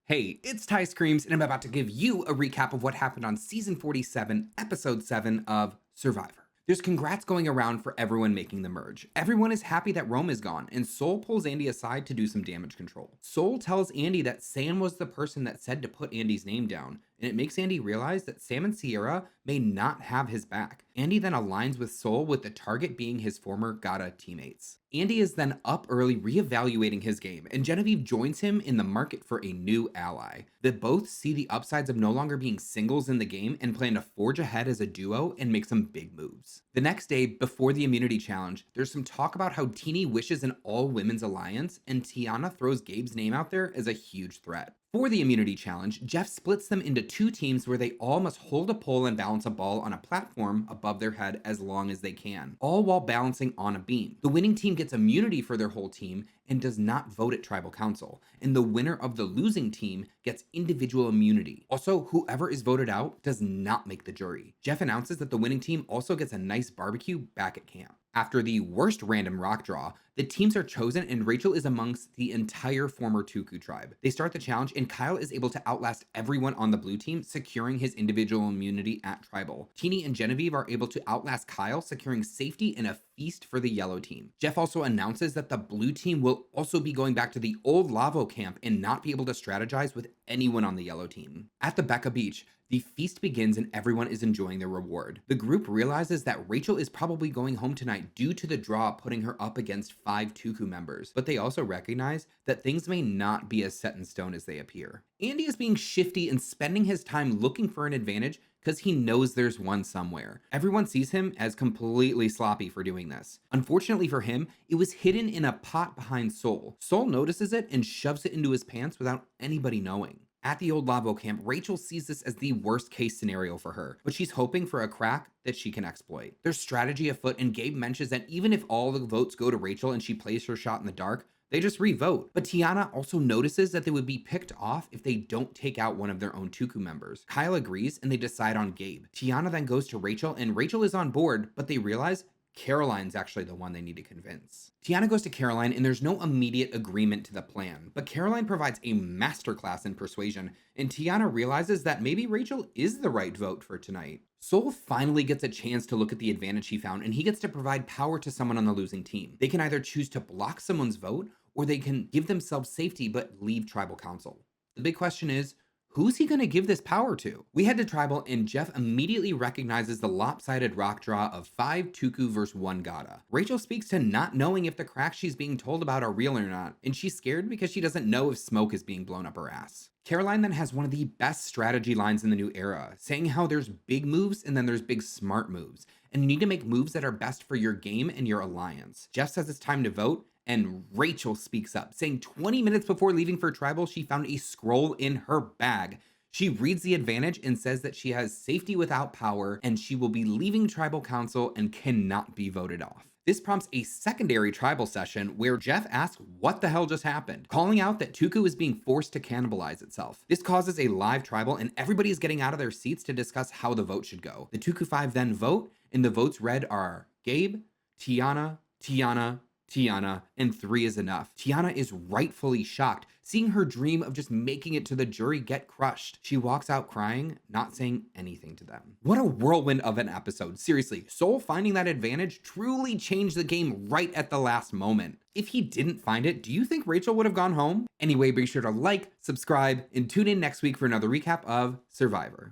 Hey, it's Ty Screams, and I'm about to give you a recap of what happened on season 47, episode 7 of Survivor. There's congrats going around for everyone making the merge. Everyone is happy that Rome is gone, and Sol pulls Andy aside to do some damage control. Sol tells Andy that Sam was the person that said to put Andy's name down, and it makes Andy realize that Sam and Sierra may not have his back. Andy then aligns with Sol, with the target being his former Gata teammates. Andy is then up early reevaluating his game, and Genevieve joins him in the market for a new ally. They both see the upsides of no longer being singles in the game and plan to forge ahead as a duo and make some big moves. The next day, before the immunity challenge, there's some talk about how Teeny wishes an all-women's alliance, and Tiyana throws Gabe's name out there as a huge threat. For the immunity challenge, Jeff splits them into two teams where they all must hold a pole and balance a ball on a platform above their head as long as they can, all while balancing on a beam. The winning team gets immunity for their whole team and does not vote at tribal council, and the winner of the losing team gets individual immunity. Also, whoever is voted out does not make the jury. Jeff announces that the winning team also gets a nice barbecue back at camp. After the worst random rock draw, the teams are chosen and Rachel is amongst the entire former Tuku tribe. They start the challenge and Kyle is able to outlast everyone on the blue team, securing his individual immunity at tribal. Teeny and Genevieve are able to outlast Kyle, securing safety and a feast for the yellow team. Jeff also announces that the blue team will also be going back to the old Lavo camp and not be able to strategize with anyone on the yellow team. At the Becca Beach, the feast begins and everyone is enjoying their reward. The group realizes that Rachel is probably going home tonight due to the draw putting her up against 5 Tuku members, but they also recognize that things may not be as set in stone as they appear. Andy is being shifty and spending his time looking for an advantage because he knows there's one somewhere. Everyone sees him as completely sloppy for doing this. Unfortunately for him, it was hidden in a pot behind Sol. Sol notices it and shoves it into his pants without anybody knowing. At the old Lavo camp, Rachel sees this as the worst case scenario for her, but she's hoping for a crack that she can exploit. There's strategy afoot, and Gabe mentions that even if all the votes go to Rachel and she plays her shot in the dark, they just re-vote. But Tiyana also notices that they would be picked off if they don't take out one of their own Tuku members. Kyle agrees and they decide on Gabe. Tiyana then goes to Rachel and Rachel is on board, but they realize Caroline's actually the one they need to convince. Tiyana goes to Caroline and there's no immediate agreement to the plan, but Caroline provides a masterclass in persuasion and Tiyana realizes that maybe Rachel is the right vote for tonight. Sol finally gets a chance to look at the advantage he found and he gets to provide power to someone on the losing team. They can either choose to block someone's vote or they can give themselves safety but leave tribal council. The big question is, who's he going to give this power to? We head to tribal and Jeff immediately recognizes the lopsided rock draw of 5 Tuku versus 1 Gata. Rachel speaks to not knowing if the cracks she's being told about are real or not, and she's scared because she doesn't know if smoke is being blown up her ass. Caroline then has one of the best strategy lines in the new era, saying how there's big moves and then there's big smart moves, and you need to make moves that are best for your game and your alliance. Jeff says it's time to vote, and Rachel speaks up, saying 20 minutes before leaving for tribal, she found a scroll in her bag. She reads the advantage and says that she has safety without power and she will be leaving tribal council and cannot be voted off. This prompts a secondary tribal session where Jeff asks what the hell just happened, calling out that Tuku is being forced to cannibalize itself. This causes a live tribal and everybody is getting out of their seats to discuss how the vote should go. The Tuku 5 then vote and the votes read are Gabe, Tiyana, Tiyana, and 3 is enough. Tiyana is rightfully shocked, seeing her dream of just making it to the jury get crushed. She walks out crying, not saying anything to them. What a whirlwind of an episode. Seriously, Sol finding that advantage truly changed the game right at the last moment. If he didn't find it, do you think Rachel would have gone home? Anyway, be sure to like, subscribe, and tune in next week for another recap of Survivor.